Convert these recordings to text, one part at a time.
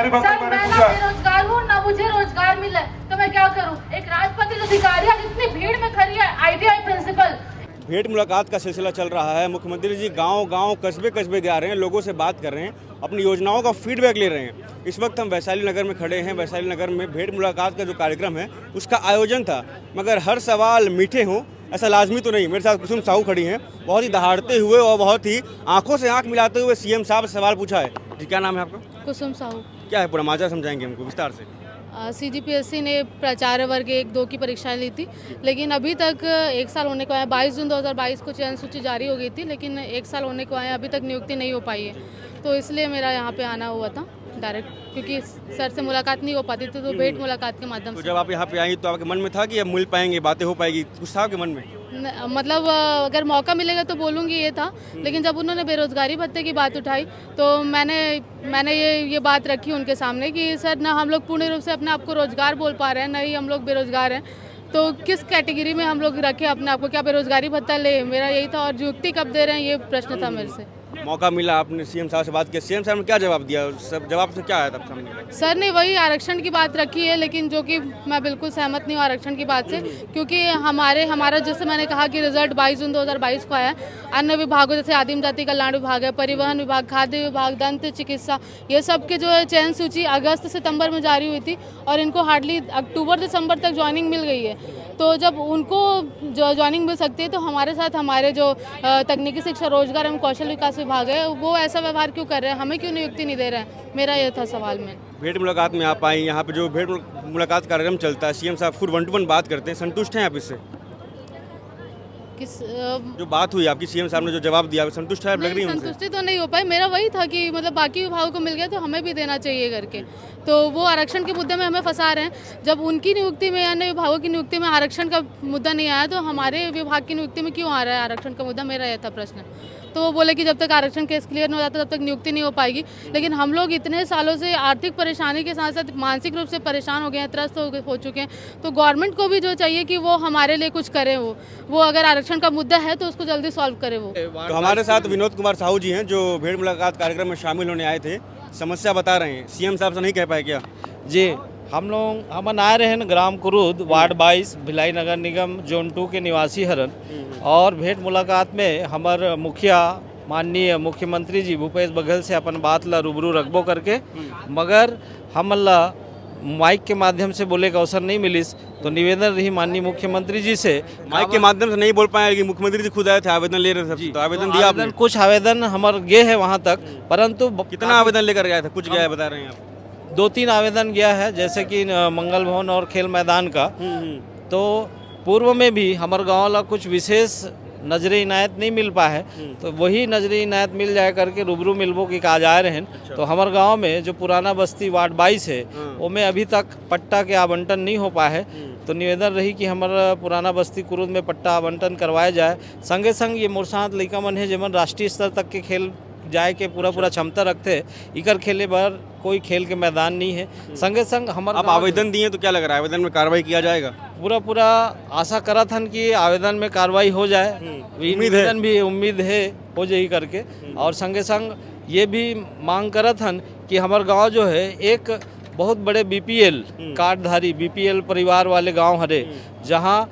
बेरोजगारी भत्ता के बारे में पूछा। बेरोजगार हूँ ना, मुझे रोजगार मिला है तो मैं क्या करूँ। एक राजपत्रित अधिकारी है, इतनी भीड़ में खड़ी है, ITI प्रिंसिपल। भेंट मुलाकात का सिलसिला चल रहा है। मुख्यमंत्री जी गांव-गांव, कस्बे-कस्बे जा रहे हैं, लोगों से बात कर रहे हैं, अपनी योजनाओं का फीडबैक ले रहे हैं। इस वक्त हम वैशाली नगर में खड़े हैं। वैशाली नगर में भेंट मुलाकात का जो कार्यक्रम है उसका आयोजन था, मगर हर सवाल मीठे हों ऐसा लाजमी तो नहीं। मेरे साथ कुसुम साहू खड़ी हैं, बहुत ही दहाड़ते हुए और बहुत ही आंखों से आंख मिलाते हुए सीएम साहब से सवाल पूछा है। जी, क्या नाम है आपका? कुसुम साहू। क्या है पूरा माजरा, समझाएंगे हमको विस्तार से। CGPSC ने प्राचार्य वर्ग 1-2 की परीक्षाएं ली थी, लेकिन अभी तक 1 साल होने को आया। 22 जून 2022 को चयन सूची जारी हो गई थी, लेकिन 1 साल होने को आया, अभी तक नियुक्ति नहीं हो पाई है। तो इसलिए मेरा यहाँ पे आना हुआ था डायरेक्ट, क्योंकि सर से मुलाकात नहीं हो पाती थी, तो भेंट मुलाकात के माध्यम तो से। जब आप यहाँ पे आई तो आपके मन में था कि अब मिल पाएंगे, बातें हो पाएगी, कुछ था आपके मन में? मतलब अगर मौका मिलेगा तो बोलूँगी ये था, लेकिन जब उन्होंने बेरोजगारी भत्ते की बात उठाई तो मैंने ये बात रखी उनके सामने कि सर ना हम लोग पूर्ण रूप से अपने आप को रोजगार बोल पा रहे हैं, ना ही हम लोग बेरोजगार हैं, तो किस कैटेगरी में हम लोग रखें अपने आप को, क्या बेरोजगारी भत्ता ले, मेरा यही था। और नियुक्ति कब दे रहे हैं ये प्रश्न था मेरे से। मौका मिला, आपने सीएम साहब से बात की, सीएम साहब ने क्या जवाब दिया? सब जवाब से क्या आया तब सामने? सर ने वही आरक्षण की बात रखी है, लेकिन जो कि मैं बिल्कुल सहमत नहीं हूँ आरक्षण की बात से, क्योंकि हमारा जैसे मैंने कहा कि रिजल्ट 22 जून 2022 को आया। अन्य विभागों जैसे आदिम जाति कल्याण विभाग है, परिवहन विभाग, खाद्य विभाग, दंत चिकित्सा, ये सब के जो है चयन सूची अगस्त सितंबर में जारी हुई थी और इनको हार्डली अक्टूबर दिसंबर तक ज्वाइनिंग मिल गई है। तो जब उनको जो ज्वाइनिंग मिल सकती है तो हमारे साथ हमारे जो तकनीकी शिक्षा, रोजगार एवं कौशल विकास विभाग है वो ऐसा व्यवहार क्यों कर रहे हैं, हमें क्यों नियुक्ति नहीं दे रहे हैं, मेरा ये था सवाल में। भेंट मुलाकात में आप आई, यहाँ पे जो भेंट मुलाकात कार्यक्रम चलता है, सीएम साहब खुद 1 to 1 बात करते हैं, संतुष्ट हैं आप इससे? किस जो बात हुई आपकी, सीएम साहब ने जो जवाब दिया, संतुष्ट है आप? लग रही है उनसे? संतुष्टि तो नहीं हो पाई। मेरा वही था कि मतलब बाकी विभागों को मिल गया तो हमें भी देना चाहिए करके, तो वो आरक्षण के मुद्दे में हमें फंसा रहे हैं। जब उनकी नियुक्ति में, अन्य विभागों की नियुक्ति में आरक्षण का मुद्दा नहीं आया तो हमारे विभाग की नियुक्ति में क्यों आ रहा है आरक्षण का मुद्दा, मेरा यह था प्रश्न। तो वो बोले कि जब तक आरक्षण केस क्लियर नहीं हो जाता तब तक नियुक्ति नहीं हो पाएगी। लेकिन हम लोग इतने सालों से आर्थिक परेशानी के साथ साथ मानसिक रूप से परेशान हो गए हैं, त्रस्त हो चुके हैं, तो गवर्नमेंट को भी जो चाहिए कि वो हमारे लिए कुछ करे। वो अगर आरक्षण का मुद्दा है तो उसको जल्दी सॉल्व करे। वो तो हमारे साथ विनोद कुमार साहू जी हैं, जो भेंट मुलाकात कार्यक्रम में शामिल होने आए थे, समस्या बता रहे हैं। सीएम साहब से नहीं कह पाए क्या? जी, हम आए रहे हैं ग्राम कुरुद, वार्ड 22, भिलाई नगर निगम जोन 2 के निवासी हरन। और भेंट मुलाकात में हमार मुखिया माननीय मुख्यमंत्री जी भूपेश बघेल से अपन बात ला रूबरू रखबो करके, मगर हमला माइक के माध्यम से बोले का अवसर नहीं मिलिस, तो निवेदन रही माननीय मुख्यमंत्री जी से। माइक के माध्यम से नहीं बोल पाए, लेकिन मुख्यमंत्री जी खुद आए थे, आवेदन ले रहे थे सबसे, तो आवेदन दिया आपने? कुछ आवेदन हमारे गए है वहाँ तक, परंतु कितना आवेदन लेकर गया था? कुछ गया है बता रहे हैं आप? 2-3 आवेदन गया है, जैसे कि मंगल भवन और खेल मैदान का। तो पूर्व में भी हमारे गाँव ला कुछ विशेष नजरे इनायत नहीं मिल पा है, तो वही नजरे इनायत मिल जाए करके रूबरू मिलबो की आज आए रहे। तो हमारे गांव में जो पुराना बस्ती वार्ड 22 है वो में अभी तक पट्टा के आवंटन नहीं हो पाए है, तो निवेदन रही कि हमारा पुराना बस्ती कुरुद में पट्टा आवंटन करवाया जाए। संगे संग ये मोरसात लड़का मन है जेमन राष्ट्रीय स्तर तक के खेल जाए के पूरा क्षमता रखते हैं, इकर खेले बार कोई खेल के मैदान नहीं है। संगे संग हमारा आप आवेदन दिए तो क्या लग रहा है, आवेदन में कार्रवाई किया जाएगा? पूरा आशा करा था कि आवेदन में कार्रवाई हो जाए, उम्मीद है हो जाए करके। और संगे संग ये भी मांग करा था कि हमारे गांव जो है एक बहुत बड़े BPL कार्डधारी BPL परिवार वाले गांव हरे, जहां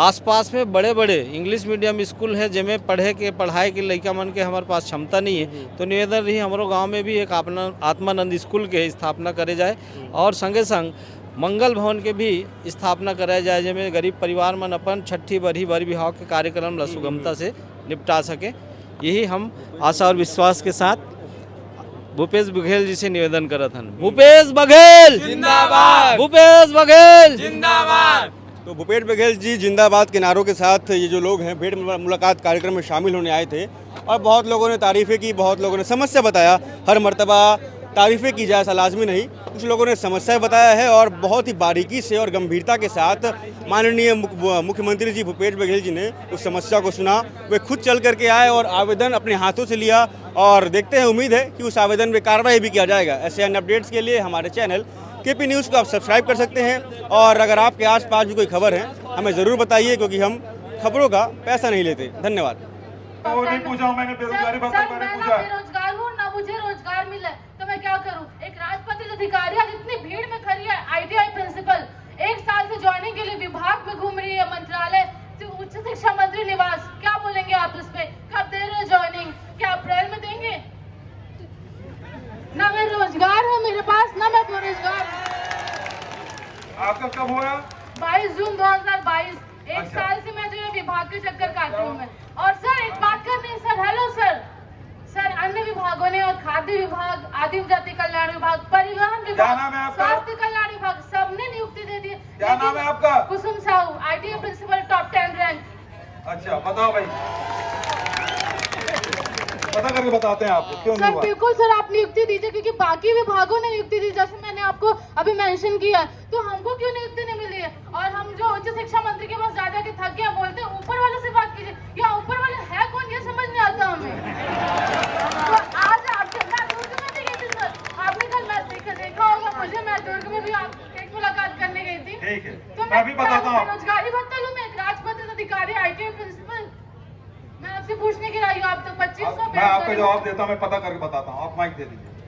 आसपास में बड़े बड़े इंग्लिश मीडियम स्कूल है, जिनमें पढ़ाई के लड़का मन के हमारे पास क्षमता नहीं है। तो निवेदन रही हमारे गांव में भी एक आत्मानंद स्कूल के स्थापना करे जाए, और संगे संग मंगल भवन के भी स्थापना कराया जाए, जिसमें गरीब परिवार मन अपन छठी बरही विवाह के कार्यक्रम ला सुगमता से निपटा सके। यही हम आशा और विश्वास के साथ भूपेश बघेल जी से निवेदन करा था। भूपेश बघेल जिंदाबाद, भूपेश बघेल जिंदाबाद। तो भूपेश बघेल जी जिंदाबाद के नारों के साथ ये जो लोग हैं भेंट मुलाकात कार्यक्रम में शामिल होने आए थे, और बहुत लोगों ने तारीफ़ें की, बहुत लोगों ने समस्या बताया। हर मर्तबा तारीफ़ें की जाए ऐसा लाजमी नहीं, कुछ लोगों ने समस्या बताया है और बहुत ही बारीकी से और गंभीरता के साथ माननीय मुख्यमंत्री जी भूपेश बघेल जी ने उस समस्या को सुना। वे खुद चल करके आए और आवेदन अपने हाथों से लिया, और देखते हैं, उम्मीद है कि उस आवेदन में कार्रवाई भी किया जाएगा। ऐसे अन्य अपडेट्स के लिए हमारे चैनल KP न्यूज़ को आप सब्सक्राइब कर सकते हैं, और अगर आपके आसपास भी कोई खबर है हमें ज़रूर बताइए, क्योंकि हम खबरों का पैसा नहीं लेते। धन्यवाद। वो नहीं पूछा, मैंने बेरोजगारी भत्ता के बारे में पूछा। बेरोजगार हूँ ना, मुझे रोजगार मिला है तो मैं क्या करूँ। एक राजपत्रित अधिकारी आज इतनी भीड़ में खड़ी है। ITI प्रिंसिपल 1 साल से ज्वाइनिंग के लिए विभाग में घूम रही है, मंत्रालय उच्च शिक्षा मंत्री निवास। क्या बोलेंगे आप इस पे? कब दे रहे ज्वाइनिंग? क्या अप्रैल में देंगे? ना मैं रोजगार है मेरे पास, ना मैं बेरोजगार। आपका कब हुआ? 22 जून 2022। एक अच्छा। साल से मैं जो है विभाग के चक्कर काट रही हूँ मैं। और सर एक बात करनी है सर, हेलो सर अन्य विभागों ने और खाद्य विभाग, आदिम जाति कल्याण विभाग, परिवहन क्या विभाग, नाम है आपका? स्वास्थ्य कल्याण विभाग, सबने नियुक्ति दे दी है। क्या नाम है आपका? Kusum Sahu, ITI principal, top 10 rank. अच्छा बताओ भाई, पता करके बताते हैं आपको क्यों नहीं सर हुआ। बिल्कुल सर, आप नियुक्ति दीजिए क्योंकि बाकी विभागों ने नियुक्ति दी, जैसे मैंने आपको अभी मेंशन किया, तो हमको क्यों नियुक्ति नहीं मिली है? और हम जो उच्च शिक्षा मंत्री के पास जा के थक गया, बोलते हैं ऊपर वाले से बात कीजिए। या ऊपर वाले है कौन, ये समझ नहीं आता हमें। तो आज आपसे मैं दुर्ग में भी गई थी सर, आपने कल मैच देखा होगा मुझे, मैं दुर्ग में भी आपसे एक मुलाकात करने गई थी। ठीक है, तो मैं भी बताता हूँ। बेरोजगारी भत्ता लूं मैं, एक राजपत्रित अधिकारी, ITI प्रिंसिपल। मैं आपसे पूछने के लिए आई हूँ, आप तो 2500 मैं आपको जवाब देता हूँ, मैं पता करके बताता हूँ। आप माइक दे दीजिए।